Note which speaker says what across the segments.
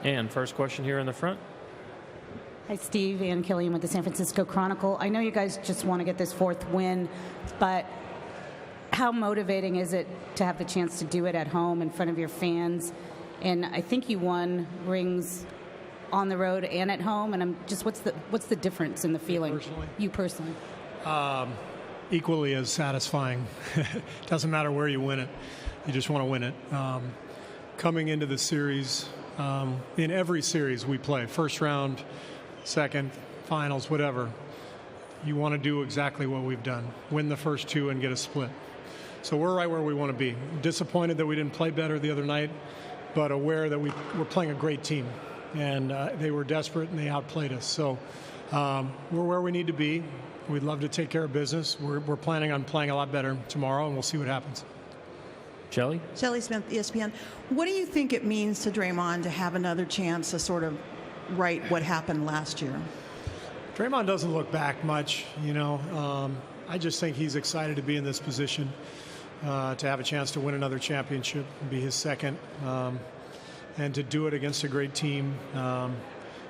Speaker 1: And first question here in the front.
Speaker 2: Hi, Steve. Ann Killian with the San Francisco Chronicle. I know you guys just want to get this 4th win, but how motivating is it to have the chance to do it at home in front of your fans? And I think you won rings on the road and at home, and I'm just what's the difference in the feeling? You personally?
Speaker 3: Equally as satisfying. Doesn't matter where you win it. You just want to win it. Coming into the series, in every series we play, first round, second, finals, whatever, you want to do exactly what we've done. Win the first 2 and get a split. So we're right where we want to be. Disappointed that we didn't play better the other night, but aware that we're playing a great team. And they were desperate and they outplayed us. So we're where we need to be. We'd love to take care of business. We're planning on playing a lot better tomorrow, and we'll see what happens.
Speaker 1: Shelley?
Speaker 4: Shelley Smith, ESPN. What do you think it means to Draymond to have another chance to sort of right what happened last year?
Speaker 3: Draymond doesn't look back much, you know. I just think he's excited to be in this position, to have a chance to win another championship, and be his second, and to do it against a great team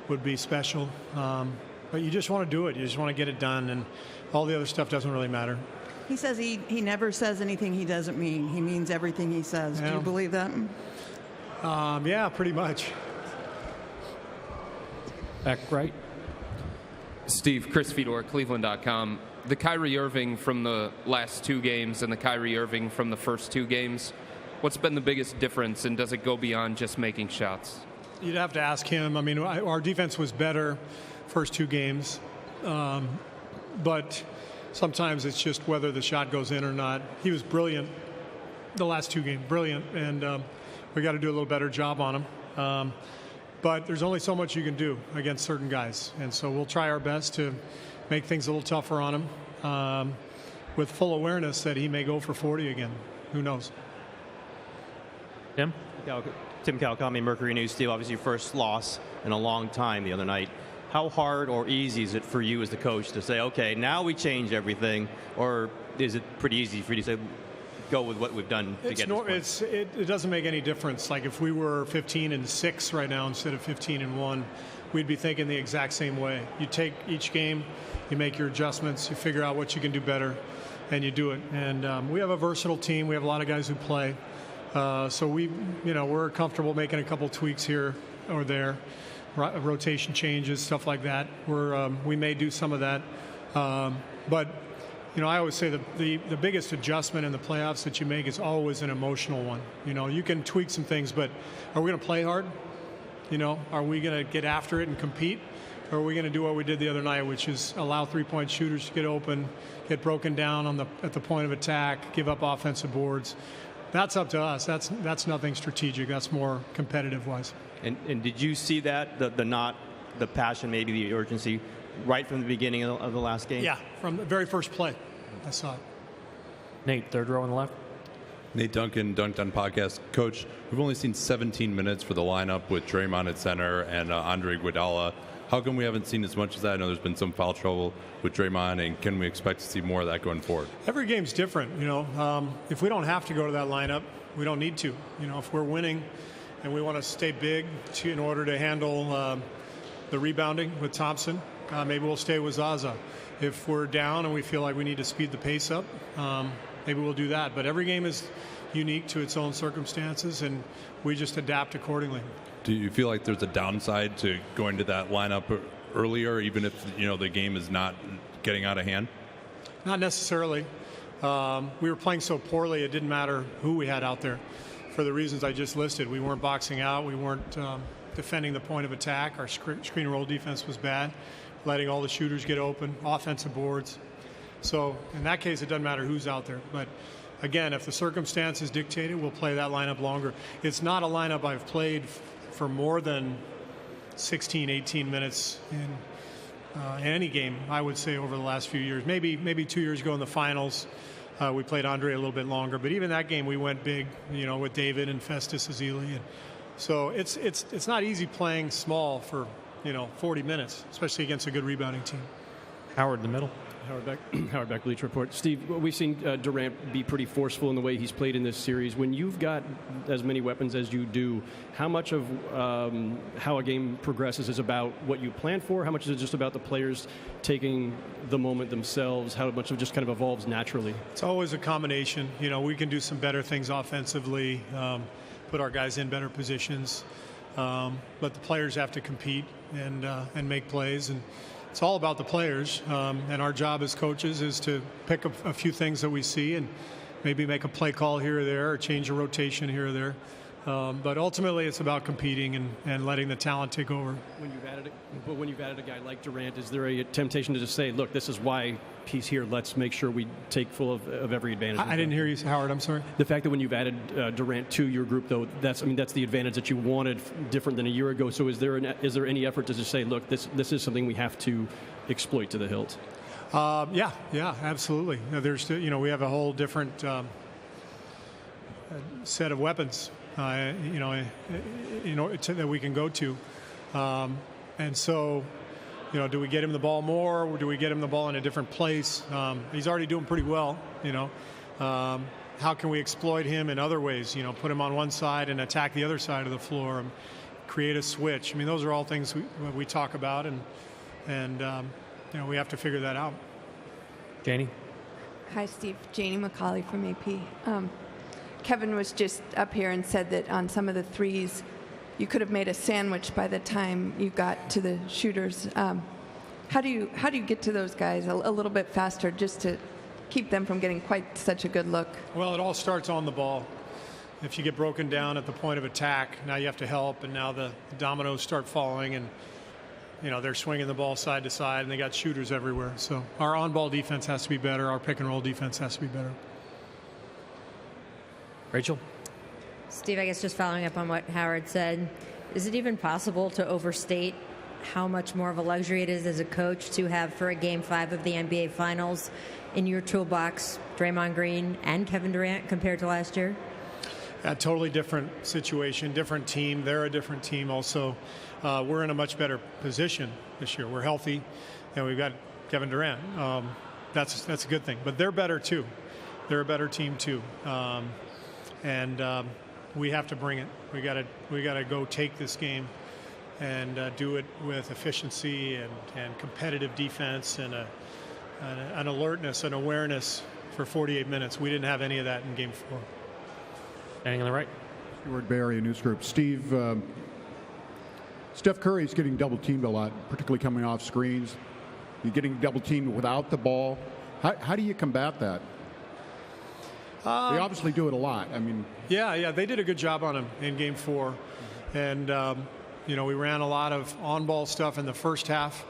Speaker 3: would be special. But you just want to do it. You just want to get it done, and all the other stuff doesn't really matter.
Speaker 4: He says he never says anything he doesn't mean. He means everything he says.
Speaker 3: Yeah.
Speaker 4: Do you believe that?
Speaker 3: Yeah, pretty much.
Speaker 1: Back right.
Speaker 5: Steve, Chris Fedor, Cleveland.com. The Kyrie Irving from the last 2 games and the Kyrie Irving from the first 2 games, what's been the biggest difference, and does it go beyond just making shots?
Speaker 3: You'd have to ask him. I mean, our defense was better first 2 games, but sometimes it's just whether the shot goes in or not. He was brilliant the last 2 games, brilliant, and we got to do a little better job on him. But there's only so much you can do against certain guys, and so we'll try our best to make things a little tougher on him, with full awareness that he may go for 40 again. Who knows?
Speaker 1: Tim?
Speaker 6: Tim Calcami, Mercury News. Steve, obviously your first loss in a long time the other night. How hard or easy is it for you as the coach to say, okay, now we change everything, or is it pretty easy for you to say, go with what we've done to get this point?
Speaker 3: It doesn't make any difference. Like if we were 15-6 right now instead of 15-1, we'd be thinking the exact same way. You take each game, you make your adjustments, you figure out what you can do better, and you do it. And we have a versatile team. We have a lot of guys who play. So we're comfortable making a couple tweaks here or there, rotation changes, stuff like that. We may do some of that, but I always say the biggest adjustment in the playoffs that you make is always an emotional one. You can tweak some things, but are we going to play hard? Are we going to get after it and compete? Or are we going to do what we did the other night, which is allow three-point shooters to get open, get broken down at the point of attack, give up offensive boards? That's up to us. That's nothing strategic. That's more competitive-wise.
Speaker 6: And did you see that, the passion, maybe the urgency, right from the beginning of the last game?
Speaker 3: Yeah, from the very first play, I saw it.
Speaker 1: Nate, third row on the left.
Speaker 7: Nate Duncan, Dunked On Podcast. Coach, we've only seen 17 minutes for the lineup with Draymond at center and Andre Iguodala. How come we haven't seen as much as that? I know there's been some foul trouble with Draymond, and can we expect to see more of that going forward? Every
Speaker 3: game's different, If we don't have to go to that lineup, we don't need to. If we're winning and we want to stay big in order to handle the rebounding with Thompson, maybe we'll stay with Zaza. If we're down and we feel like we need to speed the pace up, maybe we'll do that. But every game is unique to its own circumstances, and we just adapt accordingly.
Speaker 7: Do you feel like there's a downside to going to that lineup earlier, even if the game is not getting out of hand?
Speaker 3: Not necessarily. We were playing so poorly, it didn't matter who we had out there. For the reasons I just listed, we weren't boxing out, we weren't defending the point of attack. Our screen and roll defense was bad, letting all the shooters get open, offensive boards. So in that case, it doesn't matter who's out there. But again, if the circumstances dictate it, we'll play that lineup longer. It's not a lineup I've played for more than 16, 18 minutes in any game, I would say, over the last few years. Maybe 2 years ago in the finals, we played Andre a little bit longer. But even that game, we went big, with David and Festus Ezeli. And so it's not easy playing small for 40 minutes, especially against a good rebounding team.
Speaker 1: Howard in the middle.
Speaker 8: Howard Beck, Bleacher Report. Steve, we've seen Durant be pretty forceful in the way he's played in this series. When you've got as many weapons as you do, how much of how a game progresses is about what you plan for? How much is it just about the players taking the moment themselves? How much of it just kind of evolves naturally?
Speaker 3: It's always a combination. We can do some better things offensively, put our guys in better positions, but the players have to compete and make plays. And it's all about the players, and our job as coaches is to pick a few things that we see and maybe make a play call here or there or change a rotation here or there. But ultimately, it's about competing and letting the talent take over.
Speaker 8: When you've added a guy like Durant, is there a temptation to just say, look, this is why he's here. Let's make sure we take full of every advantage.
Speaker 3: I didn't hear you, Howard. I'm sorry.
Speaker 8: The fact that when you've added Durant to your group, though, that's the advantage that you wanted, different than a year ago. So is there any effort to just say, look, this is something we have to exploit to the hilt?
Speaker 3: Yeah, absolutely. We have a whole different set of weapons, that we can go to, and so. Do we get him the ball more, or do we get him the ball in a different place? He's already doing pretty well, How can we exploit him in other ways? Put him on one side and attack the other side of the floor, and create a switch. Those are all things we talk about, and we have to figure that out.
Speaker 1: Janie?
Speaker 9: Hi, Steve. Janie McCauley from AP. Kevin was just up here and said that on some of the threes, you could have made a sandwich by the time you got to the shooters. How do you get to those guys a little bit faster, just to keep them from getting quite such a good look?
Speaker 3: Well, it all starts on the ball. If you get broken down at the point of attack, now you have to help, and now the dominoes start falling, and they're swinging the ball side to side, and they got shooters everywhere. So our on-ball defense has to be better. Our pick-and-roll defense has to be better.
Speaker 1: Rachel?
Speaker 10: Steve, I guess just following up on what Howard said, is it even possible to overstate how much more of a luxury it is as a coach to have for a Game 5 of the NBA Finals in your toolbox Draymond Green and Kevin Durant compared to last year?
Speaker 3: A totally different situation, different team. They're a different team also. We're in a much better position this year. We're healthy, and we've got Kevin Durant. That's a good thing. But they're better, too. They're a better team, too. We have to bring it. We got to go take this game and do it with efficiency and competitive defense and an alertness and awareness for 48 minutes. We didn't have any of that in Game 4.
Speaker 1: Standing on the right.
Speaker 11: Stuart Barry, News Group. Steve, Steph Curry's getting double-teamed a lot, particularly coming off screens. You're getting double-teamed without the ball. How do you combat that? They obviously do it a lot.
Speaker 3: Yeah, they did a good job on him in Game 4, and we ran a lot of on-ball stuff in the first half.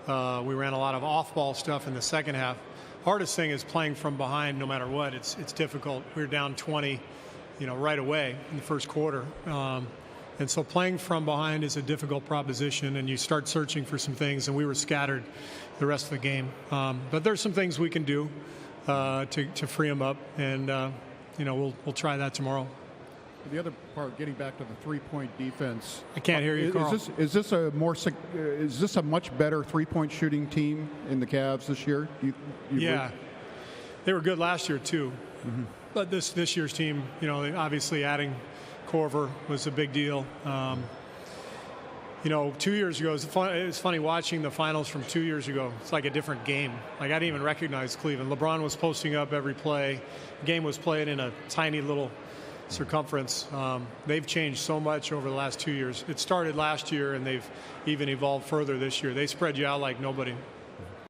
Speaker 3: We ran a lot of off-ball stuff in the second half. Hardest thing is playing from behind, no matter what. It's difficult. We were down 20, right away in the first quarter, and so playing from behind is a difficult proposition. And you start searching for some things, and we were scattered the rest of the game. But there's some things we can do to free them up, and we'll try that tomorrow.
Speaker 11: The other part, getting back to the three-point defense.
Speaker 3: I can't hear you, Carl.
Speaker 11: Is this a much better three-point shooting team in the Cavs this year?
Speaker 3: They were good last year too, but this year's team, obviously adding Korver was a big deal. 2 years ago, it's funny watching the finals from 2 years ago. It's like a different game. Like, I didn't even recognize Cleveland. LeBron was posting up every play. The game was played in a tiny little circumference. They've changed so much over the last 2 years. It started last year, and they've even evolved further this year. They spread you out like nobody.